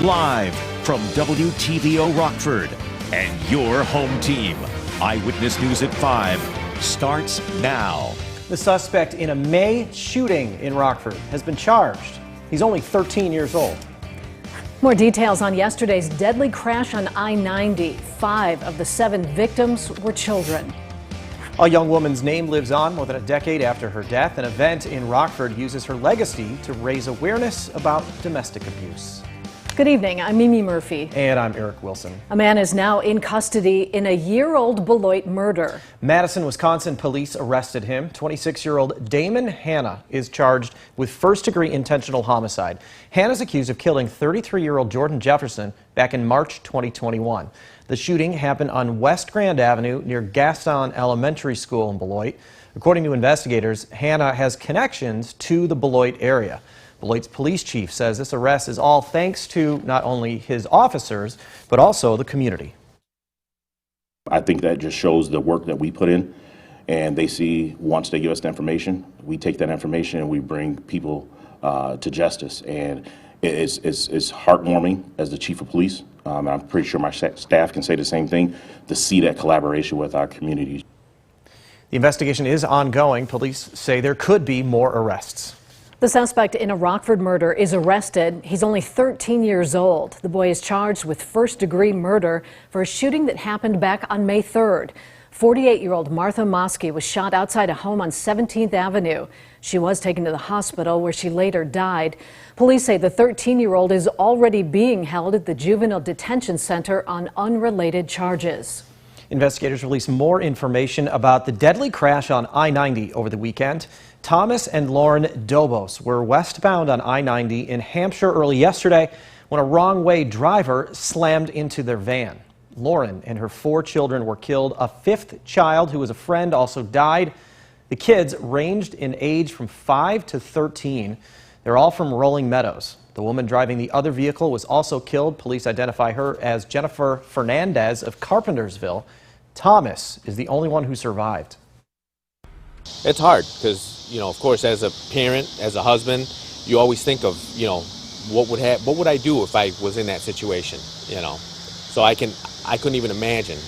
Live from WTVO Rockford and your home team. Eyewitness News at 5 starts now. The suspect in a May shooting in Rockford has been charged. He's only 13 years old. More details on yesterday's deadly crash on I-90. 5 of the 7 victims were children. A young woman's name lives on more than a decade after her death. An event in Rockford uses her legacy to raise awareness about domestic abuse. Good evening, I'm Mimi Murphy. And I'm Eric Wilson. A man is now in custody in a year-old Beloit murder. Madison, Wisconsin police arrested him. 26-year-old Damon Hanna is charged with first-degree intentional homicide. Hanna's accused of killing 33-year-old Jordan Jefferson back in March 2021. The shooting happened on West Grand Avenue near Gaston Elementary School in Beloit. According to investigators, Hanna has connections to the Beloit area. Beloit's police chief says this arrest is all thanks to not only his officers, but also the community. I think that just shows the work that we put in, and they see once they give us the information, we take that information and we bring people to justice. And it's heartwarming as the chief of police. I'm pretty sure my staff can say the same thing, to see that collaboration with our community. The investigation is ongoing. Police say there could be more arrests. The suspect in a Rockford murder is arrested. He's only 13 years old. The boy is charged with first-degree murder for a shooting that happened back on May 3rd. 48-year-old Martha Mosky was shot outside a home on 17th Avenue. She was taken to the hospital where she later died. Police say the 13-year-old is already being held at the Juvenile Detention Center on unrelated charges. Investigators released more information about the deadly crash on I-90 over the weekend. Thomas and Lauren Dobos were westbound on I-90 in Hampshire early yesterday when a wrong-way driver slammed into their van. Lauren and her 4 children were killed. A 5th child, who was a friend, also died. The kids ranged in age from 5 to 13. They're all from Rolling Meadows. The woman driving the other vehicle was also killed. Police identify her as Jennifer Fernandez of Carpentersville. Thomas is the only one who survived. It's hard because, of course, as a parent, as a husband, you always think of, what would I do if I was in that situation, So I couldn't even imagine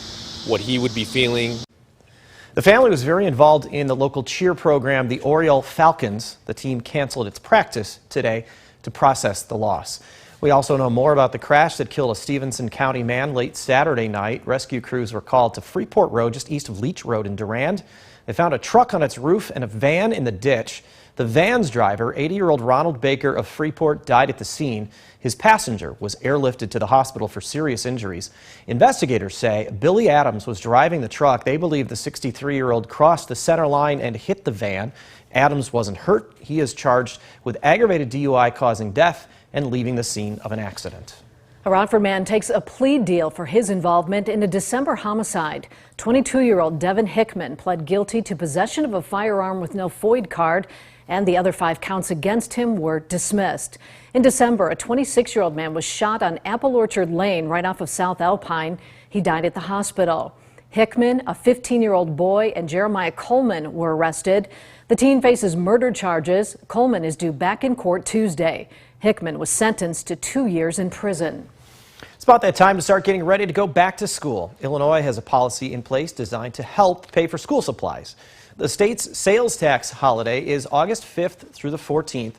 what he would be feeling. The family was very involved in the local cheer program, the Oriole Falcons. The team canceled its practice today to process the loss. We also know more about the crash that killed a Stevenson County man late Saturday night. Rescue crews were called to Freeport Road, just east of Leach Road in Durand. They found a truck on its roof and a van in the ditch. The van's driver, 80-year-old Ronald Baker of Freeport, died at the scene. His passenger was airlifted to the hospital for serious injuries. Investigators say Billy Adams was driving the truck. They believe the 63-year-old crossed the center line and hit the van. Adams wasn't hurt. He is charged with aggravated DUI causing death and leaving the scene of an accident. A Rockford man takes a plea deal for his involvement in a December homicide. 22-year-old Devin Hickman pled guilty to possession of a firearm with no FOID card, and the other 5 counts against him were dismissed. In December, a 26-year-old man was shot on Apple Orchard Lane right off of South Alpine. He died at the hospital. Hickman, a 15-year-old boy, and Jeremiah Coleman were arrested. The teen faces murder charges. Coleman is due back in court Tuesday. Hickman was sentenced to 2 years in prison. It's about that time to start getting ready to go back to school. Illinois has a policy in place designed to help pay for school supplies. The state's sales tax holiday is August 5th through the 14th.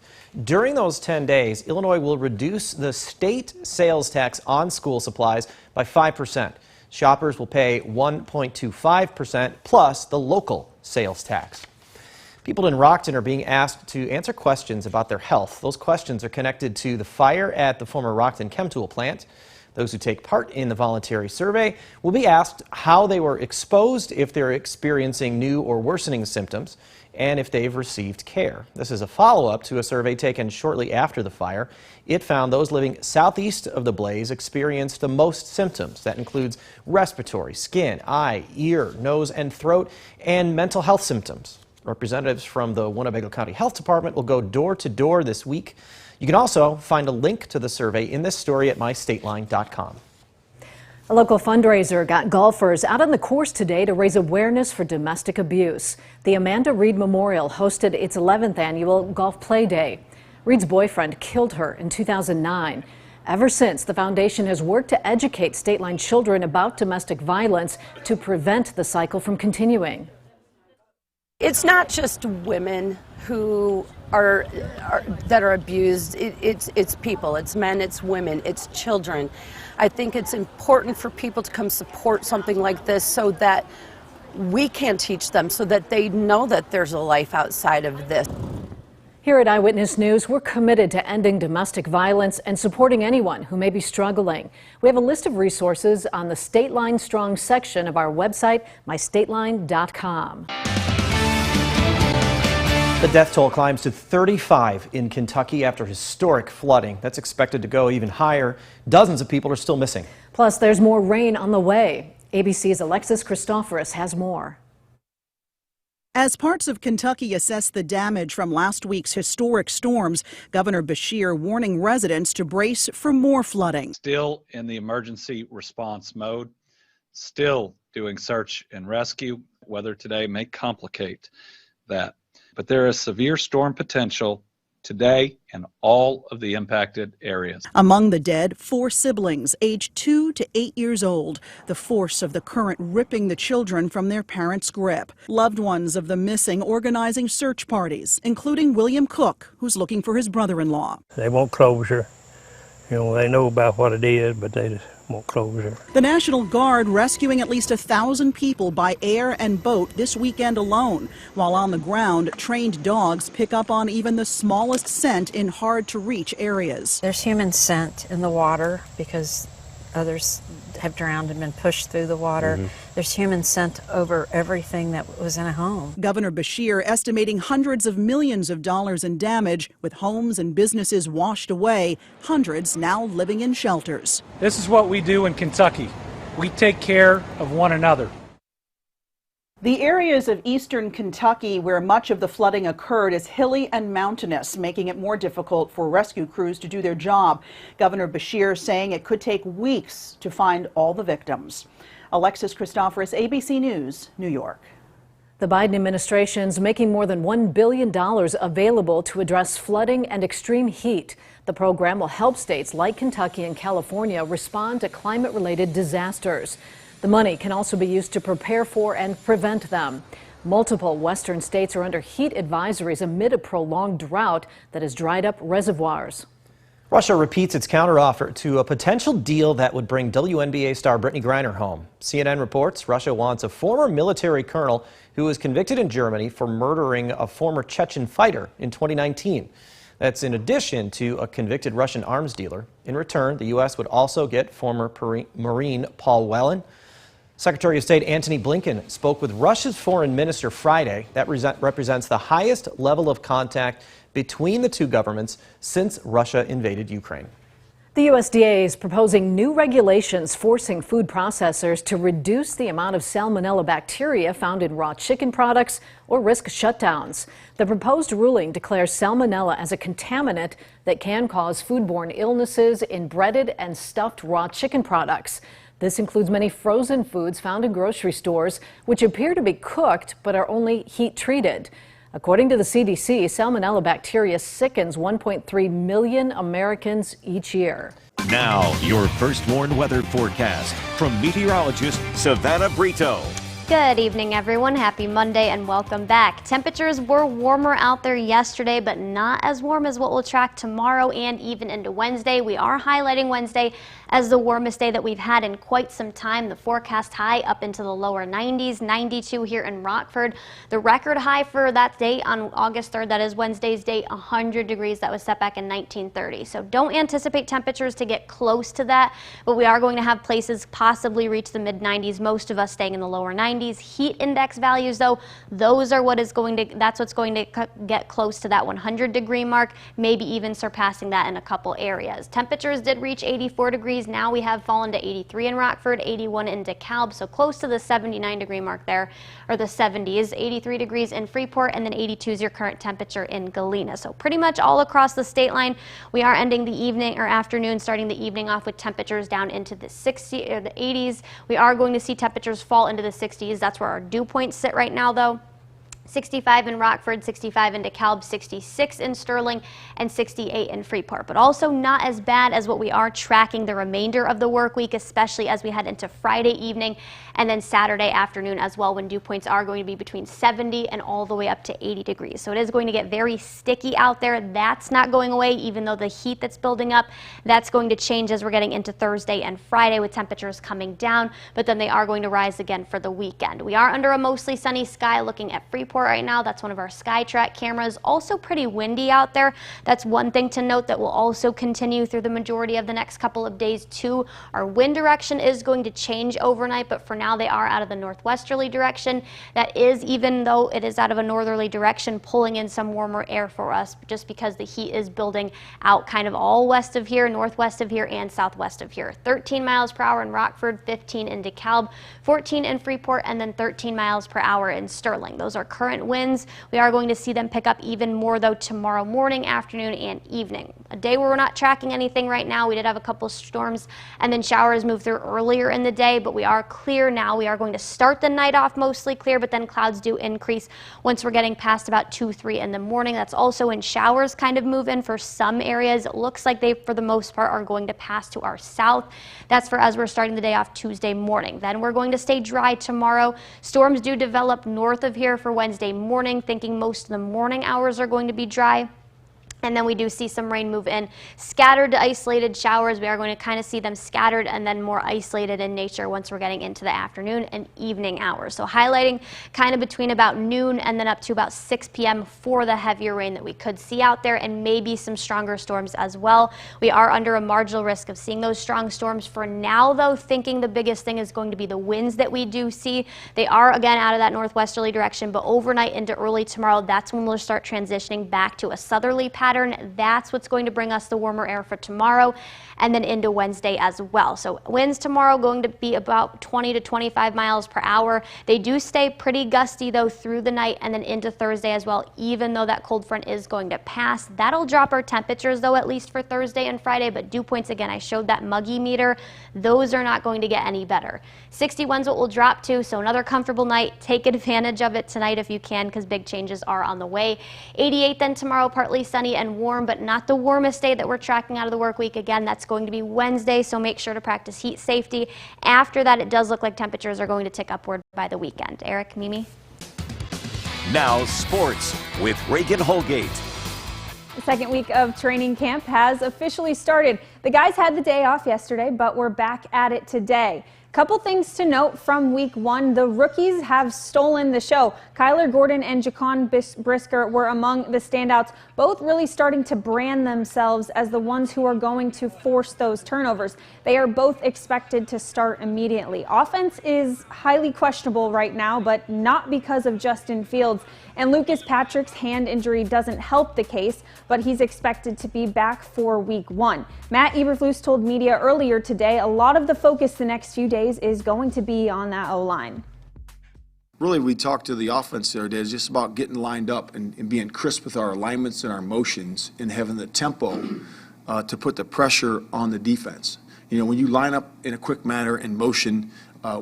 During those 10 days, Illinois will reduce the state sales tax on school supplies by 5%. Shoppers will pay 1.25% plus the local sales tax. People in Rockton are being asked to answer questions about their health. Those questions are connected to the fire at the former Rockton Chemtool plant. Those who take part in the voluntary survey will be asked how they were exposed, if they're experiencing new or worsening symptoms, and if they've received care. This is a follow-up to a survey taken shortly after the fire. It found those living southeast of the blaze experienced the most symptoms. That includes respiratory, skin, eye, ear, nose, and throat, and mental health symptoms. Representatives from the Winnebago County Health Department will go door to door this week. You can also find a link to the survey in this story at mystateline.com. A local fundraiser got golfers out on the course today to raise awareness for domestic abuse. The Amanda Reed Memorial hosted its 11th annual Golf Play Day. Reed's boyfriend killed her in 2009. Ever since, the foundation has worked to educate state-line children about domestic violence to prevent the cycle from continuing. It's not just women who are abused. It's people. It's men. It's women. It's children. I think it's important for people to come support something like this so that we can teach them, so that they know that there's a life outside of this. Here at Eyewitness News, we're committed to ending domestic violence and supporting anyone who may be struggling. We have a list of resources on the State Line Strong section of our website, mystateline.com. The death toll climbs to 35 in Kentucky after historic flooding. That's expected to go even higher. Dozens of people are still missing. Plus, there's more rain on the way. ABC's Alexis Christoforous has more. As parts of Kentucky assess the damage from last week's historic storms, Governor Beshear warning residents to brace for more flooding. Still in the emergency response mode, still doing search and rescue. Weather today may complicate that, but there is severe storm potential today in all of the impacted areas. Among the dead, 4 siblings aged 2 to 8 years old. The force of the current ripping the children from their parents' grip. Loved ones of the missing organizing search parties, including William Cook, who's looking for his brother-in-law. They want closure. You know, they know about what it is, but they just want closure. The National Guard rescuing at least 1,000 people by air and boat this weekend alone. While on the ground, trained dogs pick up on even the smallest scent in hard-to-reach areas. There's human scent in the water because others have drowned and been pushed through the water. There's human scent over everything that was in a home. Governor Beshear estimating hundreds of millions of dollars in damage, with homes and businesses washed away, hundreds now living in shelters. This is what we do in Kentucky. We take care of one another. The areas of eastern Kentucky where much of the flooding occurred is hilly and mountainous, making it more difficult for rescue crews to do their job. Governor Beshear saying it could take weeks to find all the victims. Alexis Christoforous, ABC News, New York. The Biden administration's making more than $1 billion available to address flooding and extreme heat. The program will help states like Kentucky and California respond to climate-related disasters. The money can also be used to prepare for and prevent them. Multiple western states are under heat advisories amid a prolonged drought that has dried up reservoirs. Russia repeats its counteroffer to a potential deal that would bring WNBA star Brittney Griner home. CNN reports Russia wants a former military colonel who was convicted in Germany for murdering a former Chechen fighter in 2019. That's in addition to a convicted Russian arms dealer. In return, the U.S. would also get former Marine Paul Whelan. Secretary of State Antony Blinken spoke with Russia's foreign minister Friday. That represents the highest level of contact between the two governments since Russia invaded Ukraine. The USDA is proposing new regulations forcing food processors to reduce the amount of salmonella bacteria found in raw chicken products or risk shutdowns. The proposed ruling declares salmonella as a contaminant that can cause foodborne illnesses in breaded and stuffed raw chicken products. This includes many frozen foods found in grocery stores, which appear to be cooked but are only heat treated. According to the CDC, salmonella bacteria sickens 1.3 million Americans each year. Now, your first warned weather forecast from meteorologist Savannah Brito. Good evening, everyone. Happy Monday and welcome back. Temperatures were warmer out there yesterday, but not as warm as what we'll track tomorrow and even into Wednesday. We are highlighting Wednesday as the warmest day that we've had in quite some time. The forecast high up into the lower 90s, 92 here in Rockford. The record high for that day on August 3rd, that is Wednesday's date, 100 degrees. That was set back in 1930. So don't anticipate temperatures to get close to that, but we are going to have places possibly reach the mid-90s, most of us staying in the lower 90s. Heat index values, though, those are what is going to, that's what's going to get close to that 100-degree mark, maybe even surpassing that in a couple areas. Temperatures did reach 84 degrees. Now we have fallen to 83 in Rockford, 81 in DeKalb, so close to the 79-degree mark there, or the 70s. 83 degrees in Freeport, and then 82 is your current temperature in Galena. So pretty much all across the state line, we are ending the evening or afternoon, starting the evening off with temperatures down into the 60s or the 80s. We are going to see temperatures fall into the 60s. That's where our dew points sit right now, though. 65 in Rockford, 65 in DeKalb, 66 in Sterling, and 68 in Freeport. But also not as bad as what we are tracking the remainder of the work week, especially as we head into Friday evening and then Saturday afternoon as well, when dew points are going to be between 70 and all the way up to 80 degrees. So it is going to get very sticky out there. That's not going away, even though the heat that's building up, that's going to change as we're getting into Thursday and Friday with temperatures coming down, but then they are going to rise again for the weekend. We are under a mostly sunny sky looking at Freeport right now. That's one of our SkyTrack cameras. Also pretty windy out there. That's one thing to note that will also continue through the majority of the next couple of days too. Our wind direction is going to change overnight, but for now they are out of the northwesterly direction. That is, even though it is out of a northerly direction, pulling in some warmer air for us just because the heat is building out kind of all west of here, northwest of here, and southwest of here. 13 miles per hour in Rockford, 15 in DeKalb, 14 in Freeport, and then 13 miles per hour in Sterling. Those are current winds. We are going to see them pick up even more though tomorrow morning, afternoon, and evening. A day where we're not tracking anything right now. We did have a couple storms and then showers move through earlier in the day, but we are clear now. We are going to start the night off mostly clear, but then clouds do increase once we're getting past about 2-3 in the morning. That's also when showers kind of move in for some areas. It looks like they, for the most part, are going to pass to our south. That's for as we're starting the day off Tuesday morning. Then we're going to stay dry tomorrow. Storms do develop north of here for Wednesday morning, thinking most of the morning hours are going to be dry. And then we do see some rain move in. Scattered to isolated showers. We are going to kind of see them scattered and then more isolated in nature once we're getting into the afternoon and evening hours. So highlighting kind of between about noon and then up to about 6 p.m. for the heavier rain that we could see out there, and maybe some stronger storms as well. We are under a marginal risk of seeing those strong storms for now, though, thinking the biggest thing is going to be the winds that we do see. They are, again, out of that northwesterly direction, but overnight into early tomorrow, that's when we'll start transitioning back to a southerly pattern. That's what's going to bring us the warmer air for tomorrow and then into Wednesday as well. So winds tomorrow going to be about 20 to 25 miles per hour. They do stay pretty gusty though through the night and then into Thursday as well, even though that cold front is going to pass. That'll drop our temperatures though, at least for Thursday and Friday, but dew points, again, I showed that muggy meter. Those are not going to get any better. 61's what we'll drop to, so another comfortable night. Take advantage of it tonight if you can, because big changes are on the way. 88 then tomorrow, partly sunny and warm, but not the warmest day that we're tracking out of the work week. Again, that's going to be Wednesday, so make sure to practice heat safety. After that, it does look like temperatures are going to tick upward by the weekend. Eric, Mimi? Now sports with Reagan Holgate. The second week of training camp has officially started. The guys had the day off yesterday, but we're back at it today. Couple things to note from week one. The rookies have stolen the show. Kyler Gordon and Jaquan Brisker were among the standouts, both really starting to brand themselves as the ones who are going to force those turnovers. They are both expected to start immediately. Offense is highly questionable right now, but not because of Justin Fields. And Lucas Patrick's hand injury doesn't help the case, but he's expected to be back for week one. Matt Eberflus told media earlier today a lot of the focus the next few days is going to be on that O-line. Really, we talked to the offense the other day. It's just about getting lined up and being crisp with our alignments and our motions and having the tempo to put the pressure on the defense. You know, when you line up in a quick manner in motion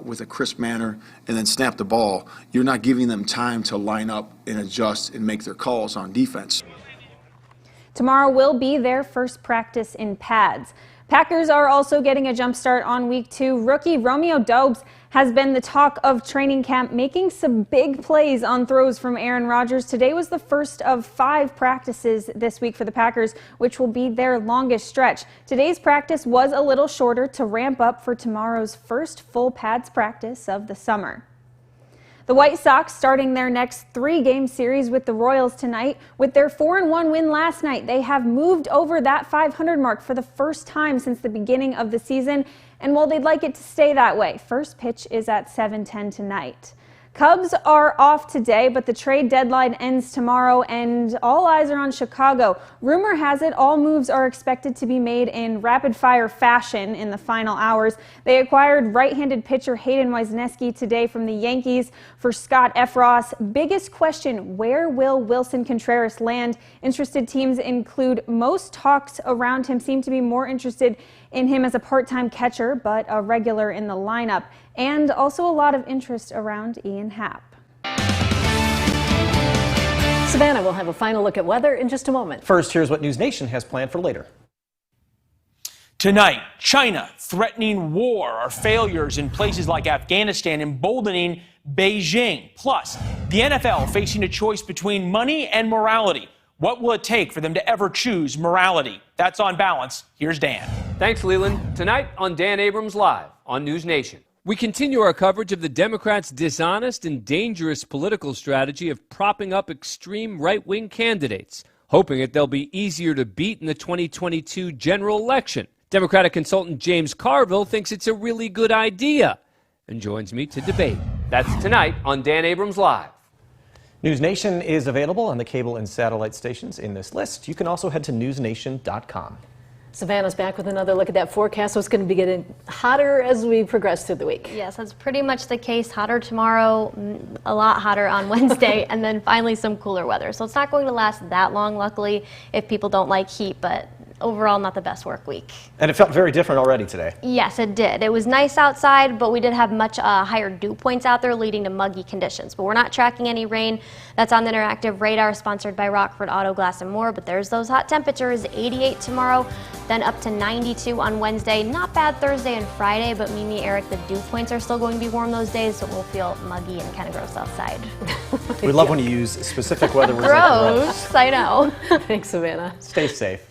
with a crisp manner and then snap the ball, you're not giving them time to line up and adjust and make their calls on defense. Tomorrow will be their first practice in pads. Packers are also getting a jump start on week two. Rookie Romeo Doubs has been the talk of training camp, making some big plays on throws from Aaron Rodgers. Today was the first of 5 practices this week for the Packers, which will be their longest stretch. Today's practice was a little shorter to ramp up for tomorrow's first full pads practice of the summer. The White Sox starting their next 3-game series with the Royals tonight. With their 4-1 win last night, they have moved over that 500 mark for the first time since the beginning of the season. And while they'd like it to stay that way, first pitch is at 7:10 tonight. Cubs are off today, but the trade deadline ends tomorrow and all eyes are on Chicago. Rumor has it all moves are expected to be made in rapid-fire fashion in the final hours. They acquired right-handed pitcher Hayden Wesneski today from the Yankees for Scott Effross. Biggest question, where will Wilson Contreras land? Interested teams include most talks around him seem to be more interested in him as a part-time catcher, but a regular in the lineup. And also a lot of interest around Ian Happ. Savannah will have a final look at weather in just a moment. First, here's what News Nation has planned for later. Tonight, China threatening war or failures in places like Afghanistan emboldening Beijing. Plus, the NFL facing a choice between money and morality. What will it take for them to ever choose morality? That's On Balance. Here's Dan. Thanks, Leland. Tonight on Dan Abrams Live on News Nation. We continue our coverage of the Democrats' dishonest and dangerous political strategy of propping up extreme right-wing candidates, hoping that they'll be easier to beat in the 2022 general election. Democratic consultant James Carville thinks it's a really good idea and joins me to debate. That's tonight on Dan Abrams Live. News Nation is available on the cable and satellite stations in this list. You can also head to newsnation.com. Savannah's back with another look at that forecast. So it's going to be getting hotter as we progress through the week. Yes, that's pretty much the case. Hotter tomorrow, a lot hotter on Wednesday, and then finally some cooler weather. So it's not going to last that long, luckily, if people don't like heat, but overall not the best work week. And it felt very different already today. Yes, it did. It was nice outside, but we did have much higher dew points out there, leading to muggy conditions. But we're not tracking any rain. That's on the interactive radar, sponsored by Rockford Auto Glass and More. But there's those hot temperatures, 88 tomorrow, then up to 92 on Wednesday. Not bad Thursday and Friday, but Mimi, Eric, the dew points are still going to be warm those days, so it will feel muggy and kind of gross outside. We love when you use specific weather words. Gross, I know. Thanks, Savannah. Stay safe.